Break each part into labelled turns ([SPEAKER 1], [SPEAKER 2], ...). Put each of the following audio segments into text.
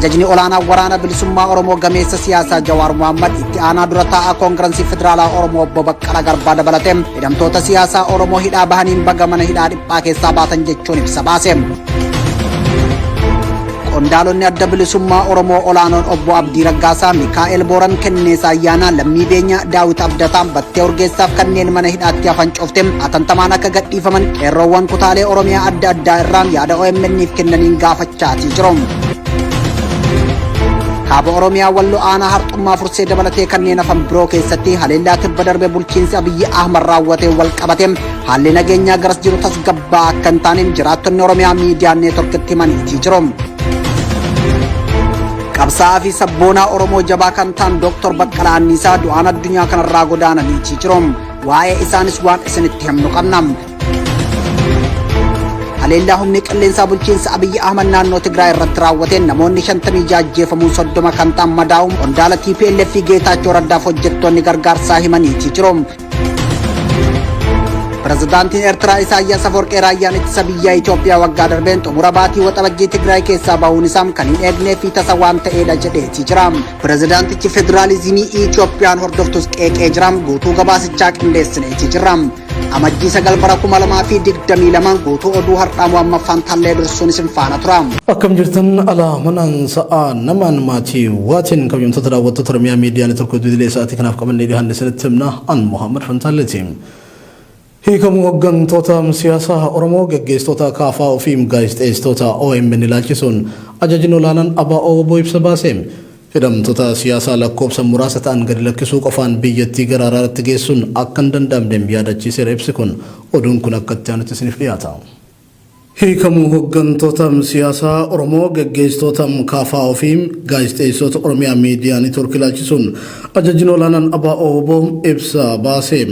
[SPEAKER 1] ajajni olaanaa waraana bilisummaa Oromoo gameessa siyaasaa Jawar Muhammed itti aanaa dura taa'aa koongirensii federaalaa Oromoo obbo Baqqalaa Garbaa dabalate hidhamtoota siyaasaa Oromoo hidhaa bahaniin baga mana hidhaa dhiphaa keessaa baatan jechuun ibsa baase. Qondaalonni adda bilisummaa Oromoo olaanoon obbo Abdii Raggaasaa, Mikaa'el Booran, Kenneesaa Ayyaanaa, Lammii Beenyaa, Daawit Abdataa, Battee Urgeessaaf kanneen mana hidhaatti hafan cufte atantamaan akka gadhiifaman qeerroowwan kutaalee Oromiyaa adda addaa irraan yaada OMN'if kennaniin gaafachaatii jiru. Kaaba Oromiyaa Walloo aanaa Harxummaa Fursee dabalatee kanneen hafan biroo keessatti haleellaa tibba darbe bulchiinsi Abiyyi Ahmad raawwatee wal qabate haalli nageenyaa garas jiru tasgabbaa akka hin taane jiraattonni Oromiyaa miidiyaa neetworkitti himanii jiru. Qabsaa'aa fi sabboonaa Oromoo jabaa kan ta'an Dr. Baqqalaa Anniisaa du'aan addunyaa kanarraa godaananii jiru. Waa'ee isaanis waan isinitti himnu qabna. Haleellaa humni qilleensaa bulchiinsa Abiyyi Ahmad naannoo Tigraay irratti raawwateen namoonni 56 ajjeefamuun 30 kan ta'an madaa'uun qondaala TPLF Geetaachoo Raddaaf hojjettoonni gargaarsaa himanii jiru. Pirezidaantiin Eertiraa Isaayyaas Afwerqee raayyaan ittisa biyyaa Itoophiyaa waggaa darbeen xumura baatii waxabajjii Tigraay keessaa bahuun isaa kan hin eegnee fi tasa waan ta'eedha jedheetii jira. Pirezidaantichi federaalizimii Itoophiyaan hordoftus qeeqee jira. Guutuu gabaasichaa qindeessineetii jira. Amajjii 9 bara 2022 guutuu oduu har'aa Muhammaffaan Tallee Birsuun isin faana tura.
[SPEAKER 2] Akkam jirtan ala manaan sa'a namaan maatii waatiin kabajamtoota daawwattoota Oromiyaa miidiyaa neetworkii Oduulee sa'aatii kanaaf qabannee dhiyaanne sinitti himna an Muhammad Fantalleeti. Hiikamu hooggantoota siyaasaa Oromoo gaggeessitoota kaafaa fi gaazexeessitoota OMN ilaalchisuun ajajni olaanaan ABO ibsa baase. Hidhamtoota siyaasaa lakkoofsa muraasa ta'an gadi lakkisuu qofaan biyyattii gara araaraatti geessuun akka hin danda'amne yaadachiiseera ibsi kun. Oduun kun akka itti aanutti isiniif dhiyaata. Hiikamu hooggantoota siyaasaa Oromoo gaggeessitoota kaafaa fi gaazexeessitoota Oromiyaa miidiyaa neetworkii ilaalchisuun ajajni olaanaan ABO ibsa baase.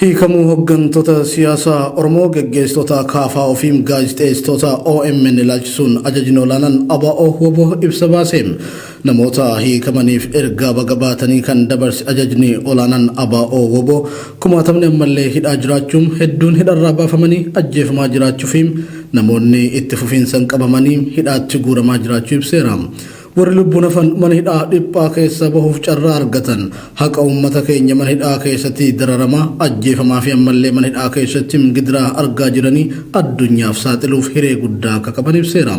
[SPEAKER 2] Hiikamu hooggantoota siyaasaa Oromoo gaggeessitoota kaafaa fi gaazexeessitoota OMN ilaalchisuun ajajni olaanaan ABO ibsa baase. Namoota hiikamaniif ergaa baga baatanii kan dabarse ajajni olaanaan ABO kumaatamni ammallee hidhaa jiraachuun hedduun hidharraa baafamanii ajjeefamaa jiraachuu fi namoonni itti fufiinsan qabamanii hidhaatti guuramaa jiraachuu ibseera. Warri lubbuun hafan mana hidhaa dhiphaa keessa bahuuf carraa argatan haqa uummata keenya mana hidhaa keessatti dararamaa ajjeefamaa fi ammallee mana hidhaa keessatti gidiraa argaa jiranii addunyaaf saaxiluuf hiree guddaa akka qaban ibseera.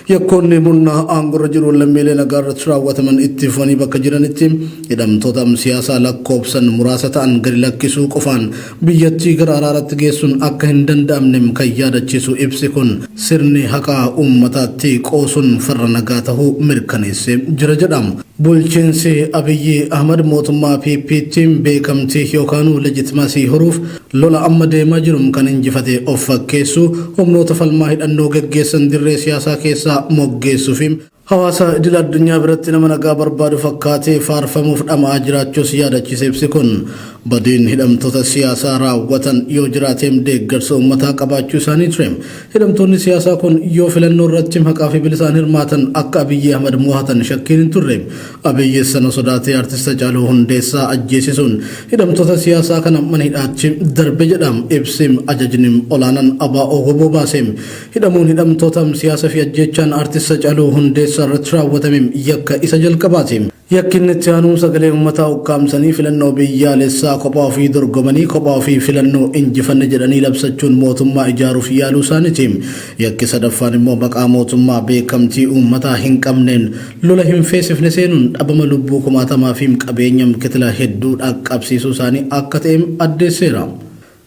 [SPEAKER 2] Yakkoonni murnaa aangorra jiru lammiilee nagaa irratti raawwataman itti fufanii bakka jiranitti hidhamtoota siyaasaa lakkoofsan muraasa ta'an gadi lakkisuu qofaan biyyattii gara araaraatti geessuun akka hin danda'amne kan yaadachiisu ibsi kun sirni haqaa uummataatti qoosuun farra nagaa tahuu mirkaneessee jira jedhama. Bulchiinsi Abiyyi Ahmad mootummaa PPT'n beekamtii yookaan leejitimaasii horuuf lola amma deemaa jiru kan injifate of fakkeessu humnoota falmaa hidhannoo gaggeessan dirree siyaasaa keessaa moggeessuuf hawaasa idil addunyaa biratti nama nagaa barbaadu fakkaatee faarfamuuf dhama'aa jiraachuus yaadachiise ibsi kun. Badiin hidhamtoota siyaasaa raawwatan yoo jiraateem deeggarsa uummataa qabaachuu isaanii ture. Hidhamtoonni siyaasaa kun yoo filannoo irratti haqaa fi bilisaan hirmaatan akka Abiyyi Ahmad mo'atan shakkiin hin turre. Abiyyi sana sodaatee artista Haacaaluu Hundeessaa ajjeesisuun hidhamtoota siyaasaa kana mana hidhaatti darbe jedhama ibsi ajajni olaanaan ABO baase. Hidhamuun hidhamtoota siyaasaa fi ajjeechaan artista Haacaaluu Hundeessaa irratti raawwatame yakka isa jalqabaati. Yakkinni itti aanuu sagalee uummataa ukkaamsanii filannoo biyyaalessaa kophaa ofii dorgomanii kophaa ofii filannoo injifanne jedhanii labsachuun mootummaa ijaaruuf yaaluu isaaniiti. Yakki sadaffaan immoo maqaa mootummaa beekamtii uummataa hin qabneen lola hin feesifne seenuun dhabama lubbuu kumaatamaa fi qabeenya kitila hedduu dhaqqabsiisuu isaanii akka ta'e addeesseera.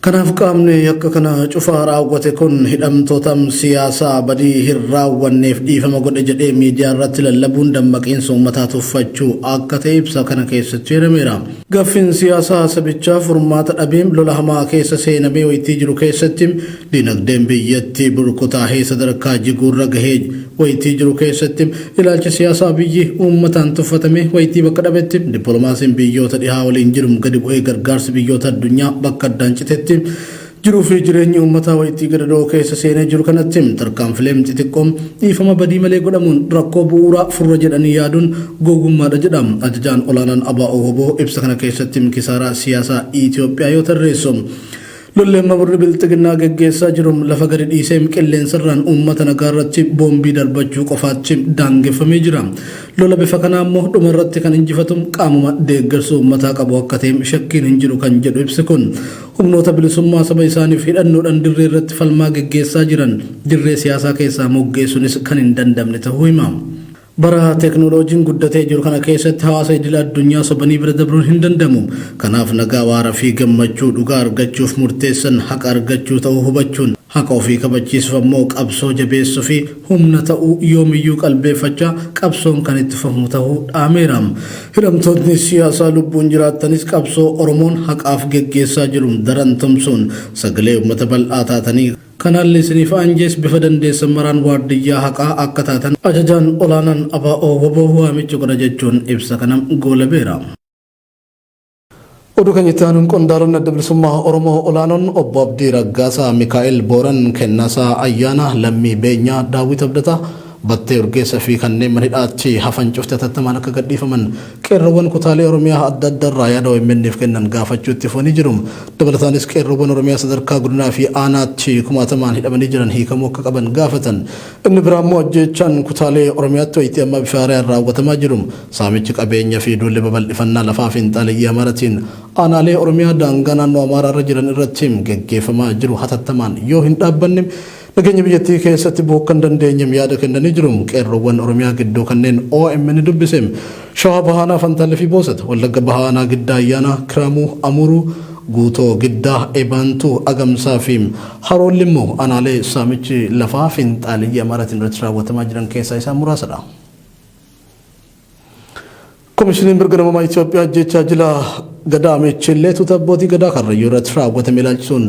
[SPEAKER 2] Kanaaf qaamni yakka kana cufaa raawwate kun hidhamtoota siyaasaa badii hin raawwanneef dhiifama godhe jedhee miidiyaa irratti lallabuun dammaqiinsa uummataa tuffachuu akka ta'e ibsa kana keessatti jedhameera. Gaaffiin siyaasaa sabichaa furmaata dhabeem lola hamaa keessa seenamee wayitii jiru keessatti dinagdeen biyyattii burkutaahee sadarkaa jiguurra gahee wayitii jiru keessatti ilaalcha siyaasaa biyyi uummataan tuffatame wayitii bakka dhabetti dippiloomaasiin biyyoota dhihaa waliin jiru gadi bu'ee gargaarsi biyyoota addunyaa bakka addaan citetti jiruu fi jireenya uummataa wayitii gadadoo keessa seenee jiru kanatti tarkaanfilee xixiqqoon dhiifama badii malee godhamuun rakkoo bu'uuraa furra jedhanii yaaduun gowwummaadha jedhama. Ajajaan olaanaan ABO ibsa kana keessatti kisaaraa siyaasaa Itoophiyaa yoo tarreessu. Lolleen maburri bilxiginnaa geggeessaa jirum lafa gadi dhiisee qilleensarraan uummata nagaarratti boombii darbachuu qofaatti daangeffamee jira. Lola bifa kanaa immoo dhumarratti kan injifatu qaamuma deeggarsa uummataa qabu akka ta'e shakkiin hin jiru kan jedhu ibsi kun humnoota bilisummaa saba isaaniif hidhannoodhaan dirree irratti falmaa geggeessaa jiran dirree siyaasaa keessaa moggeessuunis kan hin dandamne ta'uu hima. Bara teknooloojiin guddatee jiru kana keessatti hawaasa idil addunyaa sobanii bira dabruun hin dandamu. Kanaaf nagaa waaraa fi gammachuu dhugaa argachuuf murteessan haqa argachuu ta'uu hubachuun haqa ofii kabachiisuuf ammoo qabsoo jabeessuu fi humna ta'uu yoomiyyuu qalbeeffachaa qabsoon kan itti fufu ta'uu dhaameera. Hidhamtoonni siyaasaa lubbuun jiraattanis qabsoo Oromoon haqaaf geggeessaa jiru daran tumsuun sagalee uummata bal'aa taatanii kanaan isiniif anjees bifa dandeessan maraan waardiyyaa haqaa akka taatan ajajaan olaanaan ABO waamicha godha jechuun ibsa kana goolabeera. Oduu kan itti aanuun qondaalonni adda bilisummaa Oromoo olaanoon obbo Abdii Raggaasaa Mikaa'el Booran Kennasaa Ayyaana Lammii Beenyaa Daawwit Abdataa battee urgeessa fi kanneen manidhaachi hafan cufte tattamaan akka gadhiifaman qeerroowwan kutaalee Oromiyaa adda addaarraa yaada OMN'f kennan gaafachuutti fufanii jiru. Dabalataanis qeerroowwan Oromiyaa sadarkaa godinaa fi aanaatti kumaatamaan hidhamanii jiran hiikamuu akka qaban gaafatan. Inni biraa immoo ajjeechaan kutaalee Oromiyaatti wayitii amma bifa haaraan raawwatamaa jiru. Saamichi qabeenya fi duulli babal'ifannaa lafaa fi xaaliyyii Amaaratiin aanaalee Oromiyaa daangaa naannoo Amaaraarra jiran irratti geggeeffamaa jiru hatattamaan yoo hin dhaabbanne nageenya biyyattii keessatti bu'uu kan dandeenyem yaada kennanii jiru. Qeerroowwan Oromiyaa gidduu kanneen OMN dubbisem Shawaa Bahaanaa Fantaalee fi Boosat Wallagga Bahaanaa Giddaa Ayyaanaa Kiramuu Amuruu Guutoo Giddaa Ebantuu Agamsaa fi Haroolli immoo aanaalee saamichi lafaa fi xaaliyyii Amaaratiin irratti raawwatamaa jiran keessaa isaan muraasadha. Komishiniin mirga namummaa Itoophiyaa ajjeechaa jila gadaa Meechillee tuuta abbootii gadaa Karrayyuu irratti raawwatame ilaalchisuun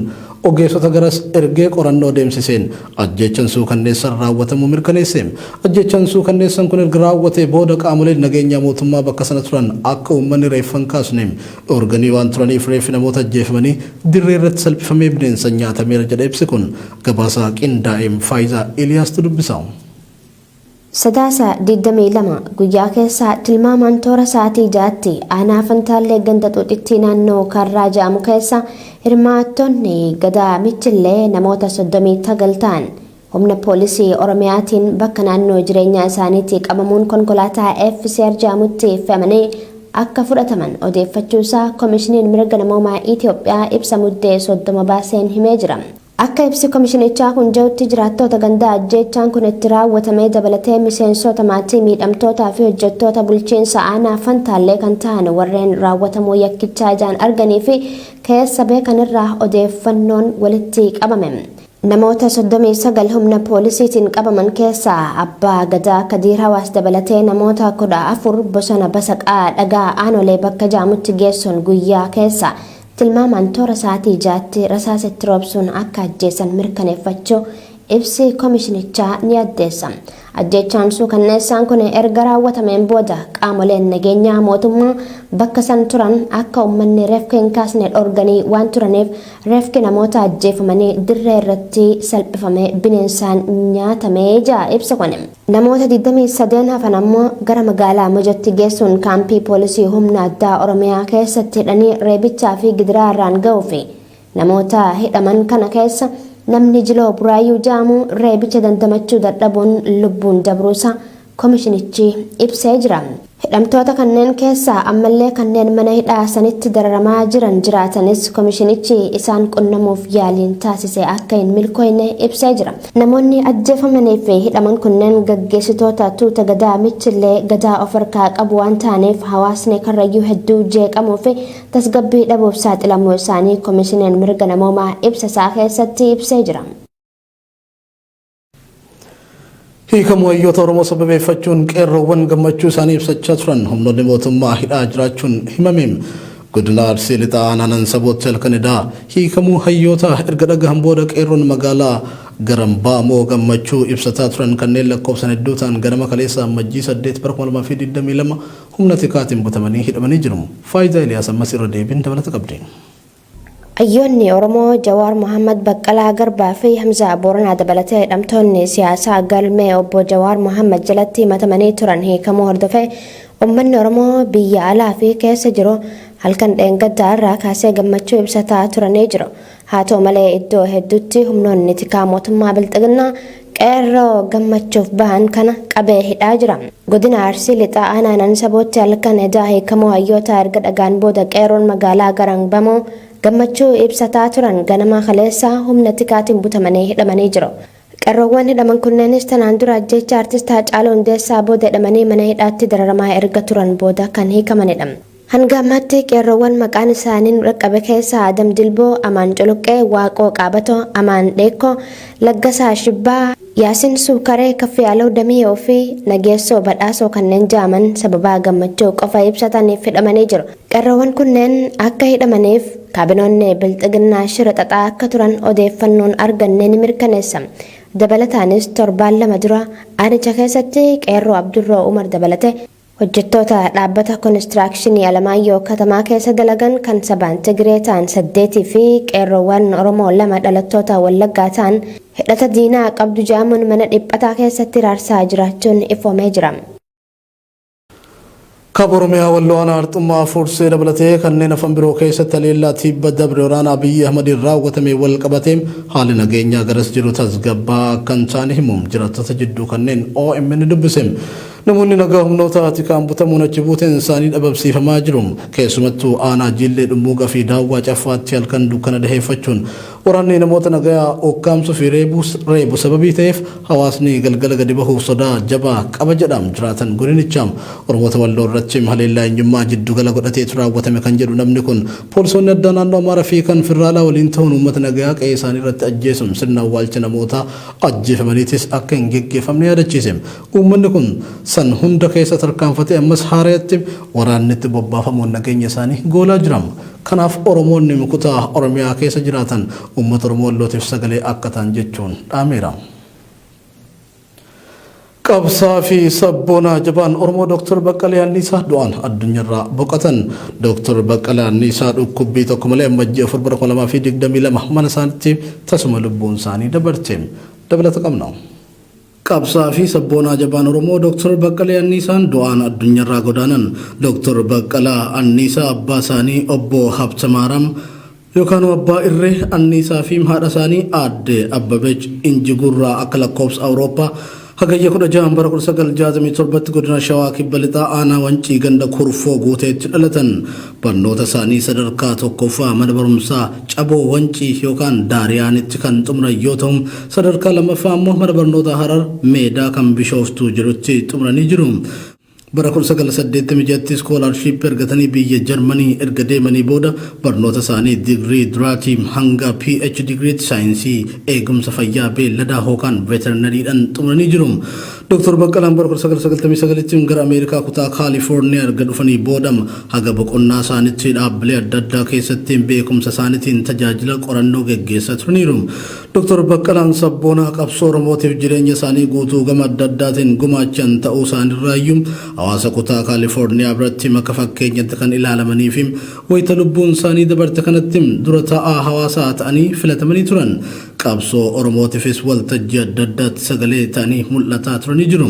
[SPEAKER 2] ogeessota garas ergee qorannoo deemsiseen ajjeechaan suukanneessan raawwatamuu mirkaneesse. Ajjeechaan suukanneessan kun erga raawwatee booda qaamoleen nageenyaa mootummaa bakka sana turan akka uummanni reeffa hin kaasne organii waan turaniif reeffi namoota ajjeefamanii dirree irratti salphifamee bineensa nyaatameera jedha ibsi kun. Gabaasaa qindaa'eem Faayizaa Eliyaastuu dubbisa.
[SPEAKER 3] Sadaasa 22 guyyaa keessaa tilmaamaan toora sa'aatii 6tti aanaa Fantaallee ganda xuuxitti naannoo Karraa jedhamu keessa hirmaattonni gadaa Michillee namoota 39 ta'an humna poolisii Oromiyaatiin bakka naannoo jireenyaa isaaniitti qabamuun konkolaataa FCR jedhamutti fe'amanii akka fudhataman odeeffachuusaa Komishiniin mirga namummaa Itoophiyaa ibsa muddee 30 baaseen himee jira. Akka ibsi komishinichaa kun jedhutti jiraattota gandaa ajjeechaan kun itti raawwatamee dabalatee miseensota maatii miidhamtootaa fi hojjettoota bulchiinsa aanaa Fantaallee kan ta'an warreen raawwatamuu yakkichaa ijaan arganii fi keessa beekanirraa odeeffannoon walitti qabame. Namoota 39 humna poolisiitiin qabaman keessaa abbaa gadaa Kadiir Hawaas dabalatee namoota 14 bosona Basaqaa dhagaa aanolee bakka jedhamutti geessuun guyyaa keessa tilmaamaan toora sa'aatii 6tti rasaasatti roobsuun akka ajjeesan mirkaneeffachuu ibsi komishinichaa ni addeessa. Ajjeechaan suukanneessaan kun erga raawwatameen booda qaamoleen nageenyaa mootummaa bakka san turan akka uummanni reefka hin kaasne dhorganii waan turaniif reefki namoota ajjeefamanii dirree irratti salphifamee bineensaan nyaatamee jira ibsa kun. Namoota 23 hafan ammoo gara magaalaa Mojotti geessuun kaampii poolisii humna addaa Oromiyaa keessatti hidhanii reebichaa fi gidiraa irraan ga'uu fi namoota hidhaman kana keessa namni Jiloo Buraayyuu jedhamu reebicha dandamachuu dadhabuun lubbuun dabruusaa komishinichi ibsee jira. Hidhamtoota kanneen keessaa ammallee kanneen mana hidhaa sanitti dararamaa jiran jiraatanis komishinichi isaan qunnamuuf yaaliin taasise akka hin milkooyne ibsee jira. Namoonni ajjeefamanii fi hidhaman kunneen gaggeessitoota tuuta gadaa Michillee gadaa of harkaa qabu waan ta'aniif hawaasni Karrayyuu hedduu jeeqamuu fi tasgabbii dhabuuf saaxilamuu isaanii komishiniin mirga namoomaa ibsa isaa keessatti ibsee jira. Hiikamu hayyoota Oromoo sababeeffachuun qeerroowwan gammachuu isaanii ibsachaa turan humnoonni mootummaa hidhaa jiraachuun himame. Godina Arsii lixaa aanaan saboota halkanidaa hiikamuu hayyoota erga dhagahan booda qeerroon magaalaa Garambaa moo gammachuu ibsataa turan kanneen lakkoofsan hedduu ta'an ganama kaleessa Amajjii 8/2022 humna tikaatiin butamanii hidhamanii jiru. Faayidaa Eliyaas ammas irra deebiin dabalata qabdi. Ayyoonni Oromoo Jawar Muhammed Baqqalaa Garbaa fi Hamza Booranaa dabalatee hidhamtoonni siyaasaa galmee obbo Jawar Muhammed jalatti himatamanii turan hiikamuu hordofee uummanni Oromoo biyya alaa fi keessa jiru halkan dheengaddaa irraa kaasee gammachuu ibsataa turanii jiru. haa ta'u malee iddoo hedduutti humnoonni tikaa mootummaa bilxiginnaa qeerroo gammachuuf bahan kana qabee hidhaa jira. Godina Arsii lixaa aanaanan sabootti halkan edaa hiikamoo hayyoota erga dhagaan booda qeerroon magaalaa Garanbamoo gammachuu ibsataa turan ganama kaleessaa humna tikaatiin butamanii hidhamanii jiru. Qeerroowwan hidhaman kunneenis tanaan dura ajjecha artistaa Haacaaluu Hundeessaa booda hidhamanii mana hidhaatti dararamaa erga turan booda kan hiikamanidha. Hanga ammaatti qeerroowwan maqaan isaanii dhaqqabe keessaa Adam Dilboo, Amaan Culuqqee, Waaqoo Qaabatoo, Amaan Dheekoo, Laggasaa Shibbaa, Yaasin Suukaree, Kaffiyaaloo Damiyoo fi Nageessoo Badhaasoo kanneen jaaman sababaa gammachuu qofa ibsataniif hidhamanii jiru. Qeerroowwan kunneen akka hidhamaniif kaabinoonni bilxiginnaa shira xaxaa akka turan odeeffannoon arganne ni mirkaneessa. Dabalataanis torbaan lama dura aanicha keessatti qeerroo Abdurroo Umar dabalate hojjettoota dhaabbata koonistiraakshanii Alamaayyoo katamaa keessa dalagan kan sabaan Tigiree ta'an 8 fi qeerroowwan Oromoo 2 dhalattoota Wallaggaa ta'an hidhata diinaa qabdu jaamuun mana dhiphataa keessatti raarsaa jiraachuun ifoomee jira.
[SPEAKER 2] Kaaba Oromiyaa Walloon Arxummaa Fuursee dabalatee kanneen afaan biroo keessatti haleellaa tibba dabre waraana Abiyyi Ahmadiin raawwatame wal qabatee haalli nageenyaa garas jiru tasgabbaa kan ta'an himuun jiraattota jidduu kanneen OMN dubbise. Namoonni nagaa humnoota tikaan butamuun achi buuteen isaanii dhabamsiifamaa jiru. Keessumattuu aanaa Jillee Dhummuugaa fi Daawwaa Caffaatti halkan dukkana daheeffachuun waraanni namoota nagaa okkaamsuu fi reebu sababii ta'eef hawaasni galgala gadi bahuuf sodaa jabaa qaba jedham jiraatan godinichaam. Oromoota Walloo irratti haleellaa eenyummaa jiddu gala godhateetu raawwatame kan jedhu namni kun poolisoonni addaa naannoo Amaaraa fi kan Federaalaa waliin ta'uun uummata nagaa qe'ee isaanii irratti ajjeesuun sirna awwaalcha namoota ajjeefamaniitis akka hin geggeeffamne yaadachiise. Uummanni kun san hunda keessa tarkaanfatee ammas haareetti waraannitti bobbaafamuun nageenya isaanii goolaa jiram. Kanaaf Oromoonni kutaa Oromiyaa keessa jiraatan uummata Oromoo Wallootiif sagalee akka ta'an jechuun dhaameera. Qabsaa fi sabboonaa jabaan Oromoo Dr. Baqqalee Anniisaa du'aan addunyaarraa boqotan. Dr. Baqqalee Anniisaa dhukkubbii tokko malee Amajjii 4/2022 mana isaaniitti tasuma lubbuun isaanii dabarte. Dabalata qabna. Qabsaa fi sabboonaa jabaan Oromoo Dr. Baqqalee Anniisaan du'aan addunyaarraa godaanan. Dr. Baqqalaa Anniisaa abbaa isaanii obbo Habtamaaram yookaan abbaa Irree Anniisaa fi haadha isaanii aadde Abbabech Injigurraa akka lakkoofsa Awurooppaa hagayya 16 bara 1967 godina Shawaa Kibba Lixaa aanaa Wancii ganda Kurfoo guuteetti dhalatan. Barnoota isaanii sadarkaa tokkoffaa mana barumsaa Caboo Wancii yookaan Daariyaanitti kan xumuran yoo ta'u sadarkaa lammaffaa immoo mana barnoota Harar Meedaa kan Bishooftuu jedhutti xumuranii jiru. Bara 1986 scholarship ergatanii biyya Jarmanii erga deemanii booda barnoota isaanii digrii duraatii hanga PhD degree saayinsii eegumsa fayyaa beelladaa yookaan veterinariidhaan xumuranii jiru. Dr. Baqqalaan bara 1999 gara Ameerikaa kutaa Kaalifoorniyaa erga dhufanii booda haga boqonnaa isaaniitti dhaabbilee adda addaa keessatti beekumsa isaaniitiin tajaajila qorannoo geggeessaa turaniiru. Dr. Baqqalaan sabboonaa qabsoo Oromootiif jireenya isaanii guutuu gama adda addaatiin gumaachan ta'uu isaaniirraayyuu hawaasa kutaa Kaalifoorniyaa biratti maka fakkeenyatti kan ilaalamanii fi wayita lubbuun isaanii dabarte kanatti dura taa'aa hawaasaa ta'anii filatamanii turan. Qabsoo Oromootiifis waltajjii adda addaatti sagalee ta'anii mul'ataa turanii jiru.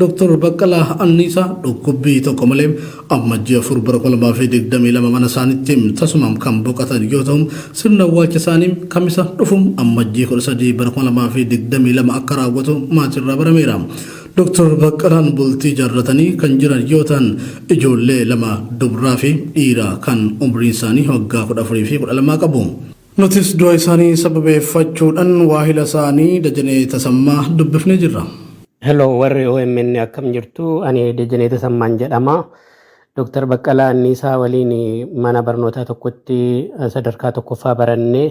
[SPEAKER 2] Dr. Baqqalaa Anniisaa dhukkubbii tokko malee Amajjii 4/2022 mana isaaniitti tasuma kan boqotan yoo ta'u sirna awwaalcha isaanii kamisa dhufu Amajjii 13 bara 2022 akka raawwatu maatirraa barameera. Dr. Baqqalaan bultii jaarratanii kan jiran yoo ta'an ijoollee 2 dubraa fi dhiiraa kan umriin isaanii waggaa 14 fi 12 qabu. Nutis du'a isaanii sababeeffachuudhaan waahila isaanii Dajanee Tasammaa dubbifnee jirra.
[SPEAKER 4] Hello warri OMN akkam jirtu ani Dajanee Tasammaan jedhama. Dr. Baqqalaa Anniisaa waliin mana barnootaa tokkotti sadarkaa tokkoffaa barannee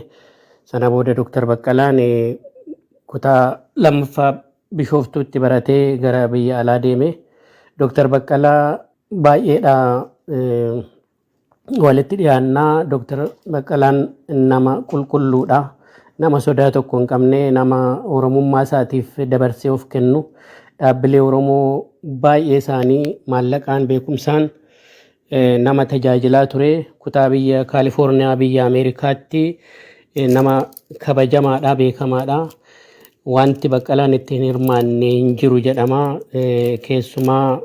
[SPEAKER 4] sana booda Dr. Baqqalaan kutaa lammaffaa Bishooftuutti baratee gara biyya alaa deeme. Dr. Baqqalaa baay'eedha walitti dhiyaannaa. Dr. Baqqalaan nama qulqulluudha. Nama sodaa tokko hin qabne, nama Oromummaa isaatiif dabarsee of kennu. Dhaabbilee Oromoo baay'ee isaanii maallaqaan beekumsaan nama tajaajilaa ture. Kutaa biyya Kaalifoorniyaa biyya Ameerikaatti nama kabajamaadha, beekamaadha. Wanti Baqqalaan ittiin hirmaanne hin jiru jedhama. Keessumaa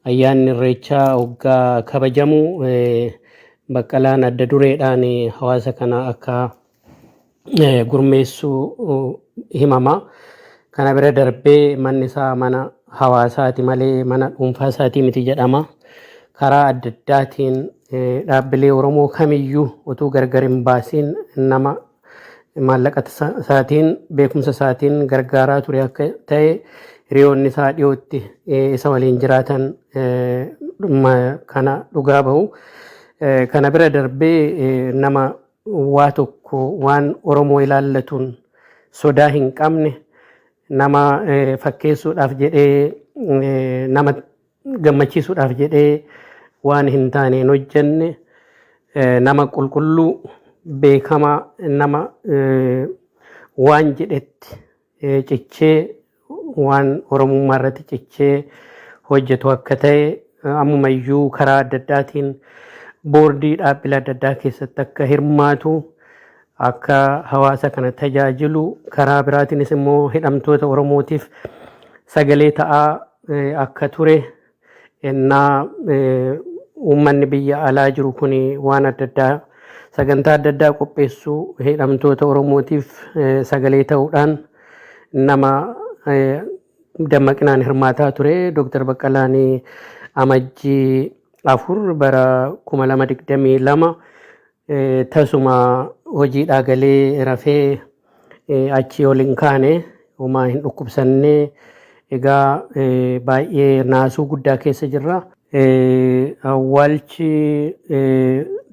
[SPEAKER 4] ayyaanni Irreechaa waggaa kabajamu Baqqalaan adda dureedhaan hawaasa kana akka gurmeessuu himama. Kana bira darbee manni isaa mana hawaasaati malee mana dhuunfaa isaatii miti jedhama. Karaa adda addaatiin dhaabbilee Oromoo kamiyyuu utuu gargar hin baasiin nama maallaqa isaatiin beekumsa isaatiin gargaaraa ture akka ta'e hiriyoonni isaa dhiyootti isa waliin jiraatan kana dhugaa bahu. Kana bira darbee nama waa tokko waan Oromoo ilaallatuun sodaa hin qabne nama fakkeessuudhaaf jedhee nama gammachiisuudhaaf jedhee waan hin taaneen hojjenne nama qulqulluu beekamaa nama waan jedhetti cichee waan Oromummaa irratti cichee hojjetu akka ta'e ammumayyuu karaa adda addaatiin boordii dhaabbilee adda addaa keessatti akka hirmaatu akka hawaasa kana tajaajilu karaa biraatiinis immoo hidhamtoota Oromootiif sagalee ta'aa akka ture ennaa uummanni biyya alaa jiru kun waan adda addaa sagantaa adda addaa qopheessuu hidhamtoota Oromootiif sagalee ta'uudhaan nama dammaqinaan hirmaataa ture. Dr. Baqqalaan Amajjii 4 bara 2022 tasuma hojiidhaa galee rafee achii ol hin kaane homaa hin dhukkubsanne egaa baay'ee naasuu guddaa keessa jirra. Awwaalchi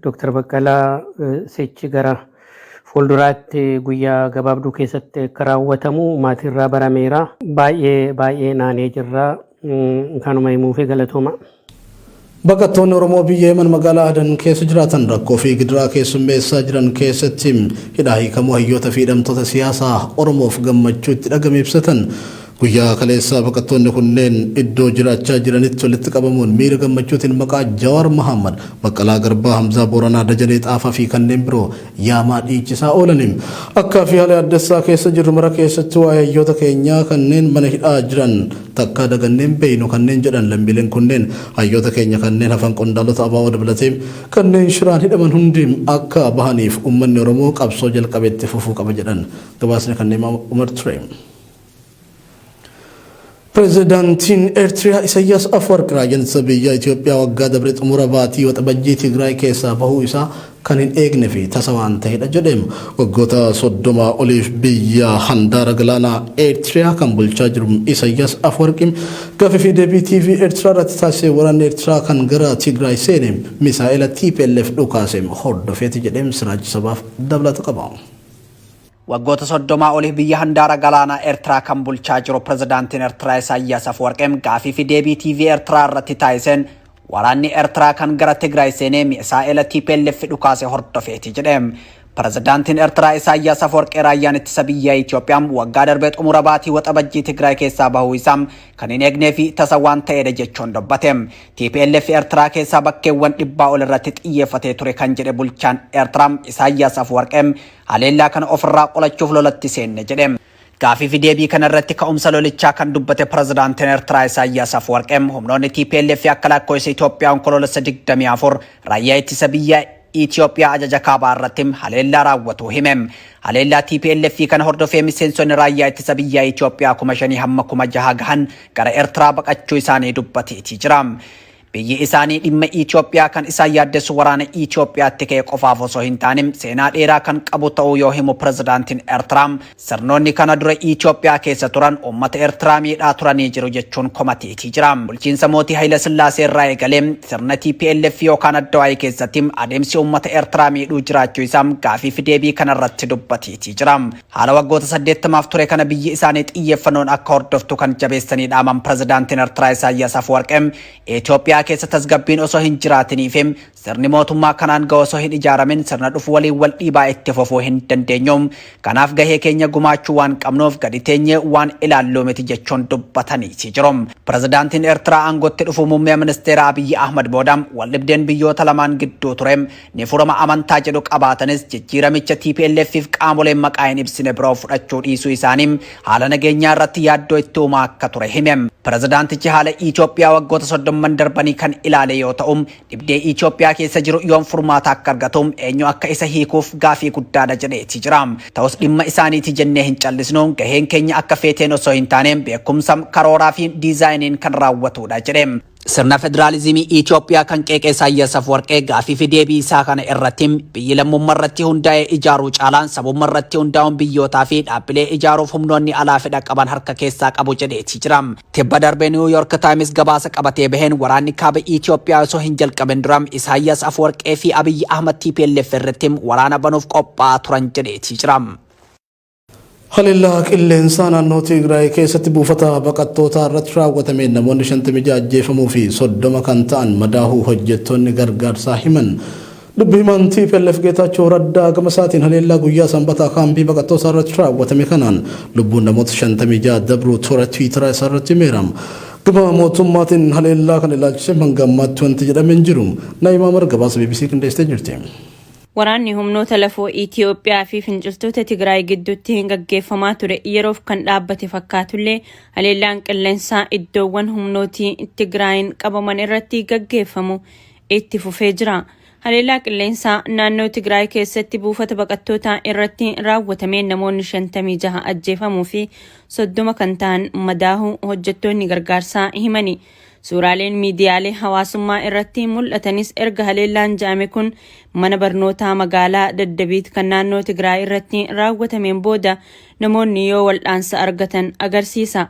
[SPEAKER 4] Dr. Baqqalaa sechi gara fuulduraatti guyyaa gabaabduu keessatti akka raawwatamu maatiirraa barameera. Baay'ee naanee jirra. Kanuma himuufi galatooma.
[SPEAKER 2] Baqattoonni Oromoo biyya Yemen magaalaa Adan keessa jiraatan rakkoo fi gidiraa keessummeessaa jiran keessatti hidhaa hiikamuu hayyoota fi hidhamtoota siyaasaa Oromoof gammachuu itti dhagame ibsatan. Guyyaa kaleessaa baqattoonni kunneen iddoo jiraachaa jiranitti walitti qabamuun miira gammachuutiin maqaa Jawar Muhammed, Baqqalaa Garbaa, Hamzaa Booranaa, Dajanee Xaafaa fi kanneen biroo yaamaa dhiichisaa oolaniin akka fi haala addessaa keessa jirru mara keessatti waa'ee hayyoota keenyaa kanneen mana hidhaa jiran takka daganneen beeynu kanneen jedhan lammiileen kunneen hayyoota keenya kanneen hafan qondaalota ABO dabalatee kanneen shiraan hidhaman hundi akka bahaniif uummanni Oromoo qabsoo jalqabeetti fufuu qaba jedhan. Gabaasni kanneen Umar Ture. Pireezidaantiin Eertiriyaa Isaayyaas Afwerqi raayyaan biyya Itoophiyaa waggaa dabre xumura baatii waxabajjii Tigraay keessaa bahuu isaa kan hin eegne fi tasa waan ta'edha jedheem. Waggoota 30 oliif biyya handaara galaanaa Eertiriyaa kan bulchaa jiru Isaayyaas Afwerqi gaaffii fi deebii TV Eertiriyaa irratti taasisee waraanni Eertiriyaa kan gara Tigraay seene misaa'ila TPLF dhukaase hordofeeti jedheem Siraaj Sabaaf dabalata qaba.
[SPEAKER 1] waggoota 30 oliif biyya handaara galaanaa Eertiraa kan bulchaa jiru pirezidaantiin Eertiraa Isaayyaas Afwerqi gaaffii fi deebii TV Eertiraa irratti taasiseen waraanni Eertiraa kan gara Tigraay seenee misaa'ila TPLF dhukaase hordofeeti jedheem. Pirezidaantiin Eertiraa Isaayyaas Afwerqi raayyaan ittisa biyya Itoophiyaa waggaa darbee xumura baatii waxabajjii Tigraay keessaa bahuu isaa kan hin eegnee fi tasa waan ta'edha jechuun dubbateem. TPLF Eertiraa keessaa bakkeewwan 100 ol irratti xiyyeeffatee ture kan jedhe bulchaan Eertiraa Isaayyaas Afwerqi haleellaa kana ofirraa qolachuuf lolatti seenne jedheem. Gaaffii fi deebii kana irratti ka'umsa lolichaa kan dubbate pirezidaantiin Eertiraa Isaayyaas Afwerqi humnoonni TPLF akka lakkoofsa Itoophiyaa onkoloolessa 24 raayyaa ittisa biyya Itoophiyaa ajaja kaabaa irratti haleellaa raawwatu himem. Haleellaa TPLF kana hordofee miseensonni raayyaa ittisa biyya Itoophiyaa 5,000 hamma 6,000 gahan gara Eertiraa baqachuu isaanii dubbateeti jira. Biyyi isaanii dhimma Itoophiyaa kan isaan yaaddessu waraana Itoophiyaatti ka'e qofaaf osoo hin taane seenaa dheeraa kan qabu ta'uu yoo himu pirezidaantiin Eertiraa sirnoonni kana dura Itoophiyaa keessa turan uummata Eertiraa miidhaa turanii jiru jechuun komateetii jira. Bulchiinsa mootii Haayile Sillaasee irraa eegalee sirna TPLF yookaan Addawaayii keessatti adeemsi uummata Eertiraa miidhuu jiraachuu isaa gaaffii fi deebii kana irratti dubbateetii jira. Haala waggoota 80 ture kana biyyi isaanii xiyyeeffannoon akka hordoftu kan jabeessanii dhaaman pirezidaantiin Eertiraa Isaayyaas Afwerqi Itoophiyaa keessa tasgabbiin osoo hin jiraatiniif sirni mootummaa kanaan ga'u osoo hin ijaaramin sirna dhufu waliin wal dhiibaa itti fufuu hin dandeenyu. Kanaaf gahee keenya gumaachuu waan qabnuuf gadi teenyee waan ilaalluu miti jechuun dubbatanii jiru. Pirezidaantiin Eertiraa aangootti dhufu muummee ministeera Abiyyi Ahmad booda waldhibdeen biyyoota lamaan gidduu ture ni furama amantaa jedhu qabaatanis jijjiiramicha TPLFif qaamoleen maqaa hin ibsine biroo fudhachuu dhiisuu isaanii haala nageenyaa irratti yaaddoo itti uumaa akka ture hime. Pirezidaantichi haala Itoophiyaa waggoota 30 darbanii fudhatanii kan ilaale yoo ta'u dhibdee Itoophiyaa keessa jiru yoon furmaata akka argatu eenyu akka isa hiikuuf gaafii guddaadha jedheeti jira. Ta'us dhimma isaaniiti jennee hin callisnu gaheen keenya akka feeteen osoo hin taane beekumsa karooraa fi diizaayiniin kan raawwatudha jedhe. Sirna federaalizimii Itoophiyaa kan qeeqee Isaayyaas Afwerqee gaafii fi deebii isaa kana irratti biyyi lammummaa irratti hundaa'ee ijaaruu caalaan sabummaa irratti hundaa'uun biyyootaa fi dhaabbilee ijaaruuf humnoonni alaa fedha qaban harka keessaa qabu jedheeti jira. Tibba darbee New York Times gabaasa qabatee baheen waraanni kaaba Itoophiyaa osoo hin jalqabin dura Isaayyaas Afwerqee fi Abiy Ahmad TPLF irratti waraana banuuf qophaa'aa turan jedheeti jira.
[SPEAKER 2] Halillaa qilleensaa naannoo Tigraay keessatti buufata baqattootaa irratti raawwatameen namoonni 56 ajjeefamuu fi 30 kan ta'an madaahuu hojjettoonni gargaarsaa himan. Dubbi himaan TPLF Geetaachoo Raddaa gama isaatiin halillaa guyyaa sanbataa kaampii baqattootaa irratti raawwatame kanaan lubbuun namoota 56 dabruu toora Tiwiitaraa isaa irratti himeerama. Gama mootummaatiin halillaa kan ilaalchise hanga ammaatti wanti jedhamee hin jiru. Naayimaa Marga gabaasa BBC qindeessitee jirti.
[SPEAKER 5] Waraanni humnoota lafoo Itoophiyaa fi finciltoota Tigraay gidduutti gaggeeffamaa ture yeroof kan dhaabbate fakkaatullee haleellaan qilleensaa iddoowwan humnooti Tigraayin qabaman irratti gaggeeffamu itti fufee jira. Haleellaa qilleensaa naannoo Tigraay keessatti buufata baqattootaa irratti raawwatameen namoonni 56 ajjeefamuu fi 30 kan ta'an madaahuu hojjettoonni gargaarsaa himani. Suuraaleen miidiyaalee hawaasummaa irratti mul'atanis erga haleellaan ja'ame kun mana barnootaa magaalaa Daddabiit kan naannoo Tigraay irratti raawwatameen booda namoonni yoo wal'aansa argatan agarsiisa.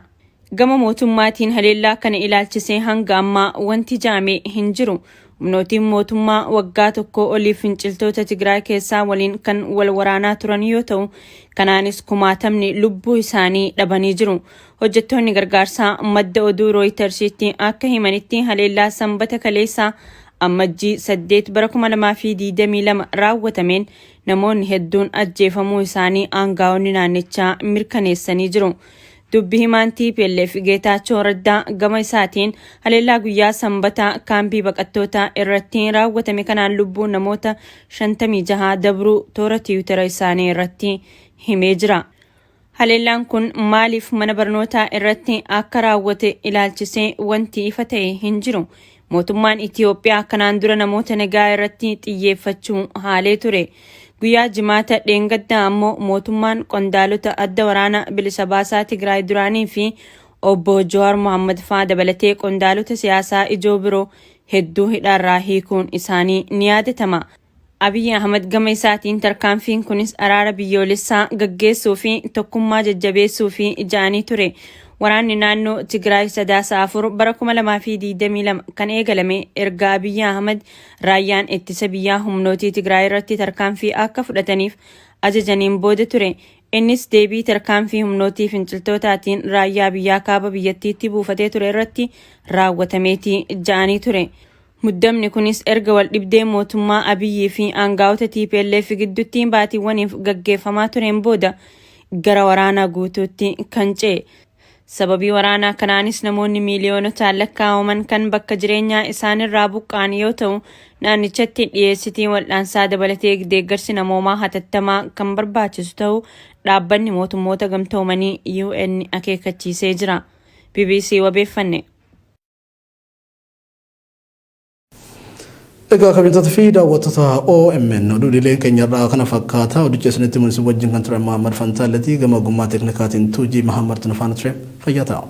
[SPEAKER 5] Gama mootummaatiin haleellaa kana ilaalchisee hanga ammaa wanti ja'ame hin jiru. Humnootiin mootummaa waggaa tokko oliif finciltoota Tigraay keessaa waliin kan wal waraanaa turan yoo ta'u kanaanis kumaatamni lubbuu isaanii dhabanii jiru. Hojjettoonni gargaarsaa madda oduu Rooyitersiitti akka himanitti haleellaa sanbata kaleessaa Amajjii 8 bara 2022 raawwatameen namoonni hedduun ajjeefamuu isaanii aangaa'onni naannichaa mirkaneessanii jiru. Dubbi himaan TPLF Geetaachoo Raddaa gama isaatiin haleellaa guyyaa sanbataa kaampii baqattootaa irratti raawwatame kanaan lubbuun namoota 56 dabruu toora Tiwiitara isaanii irratti himee jira. Haleellaan kun maaliif mana barnootaa irratti akka raawwate ilaalchisee wanti ifa ta'e hin jiru. Mootummaan Itoophiyaa kanaan dura namoota nagaa irratti xiyyeeffachuu haalee ture. Guyyaa jimaata dheengaddaa ammoo mootummaan qondaalota adda waraana bilisa baasaa Tigraay duraanii fi obbo Jawar Muhammed faa dabalatee qondaalota siyaasaa ijoo biroo hedduu hidhaarraa hiikuun isaanii ni yaadatama. Abiy Ahmad gama isaatiin tarkaanfiin kunis araara biyyoolessaa gaggeessuu fi tokkummaa jajjabeessuu fi ijaanii ture. Waraanni naannoo Tigraay sadaasa 4 bara 2022 kan eegalame erga Abiy Ahmad raayyaan ittisa biyyaa humnootii Tigraay irratti tarkaanfii akka fudhataniif ajajaniin booda ture. Innis deebii tarkaanfii humnootii finciltootaatiin raayyaa biyyaa kaaba biyyattiitti buufatee ture irratti raawwatameetii ja'anii ture. Muddamni kunis erga wal dhibdee mootummaa Abiyyii fi aangaa'ota TPLF gidduutti baatiiwwaniif gaggeeffamaa tureen booda gara waraanaa guutuutti kan ce'e. Sababii waraanaa kanaanis namoonni miiliyoonotaan lakkaa'aman kan bakka jireenyaa isaanirraa buqqa'an yoo ta'u naannichatti dhiyeessitii wal'aansaa dabalatee deeggarsi namoomaa hatattamaa kan barbaachisu ta'uu dhaabbanni mootummoota gamtoomanii UN akeekkachiisee jira. BBC wabeeffanne.
[SPEAKER 2] Egaa kabajamtoota fi daawwattoota OMN oduuleen keenyarraa kana fakkaata oducha isinitti mul'isu wajjin kan ture Muhammad Fantaalati gama ogummaa teeknikaatiin Tuujii Mahammad Tunfaana ture fayyaa ta'aa.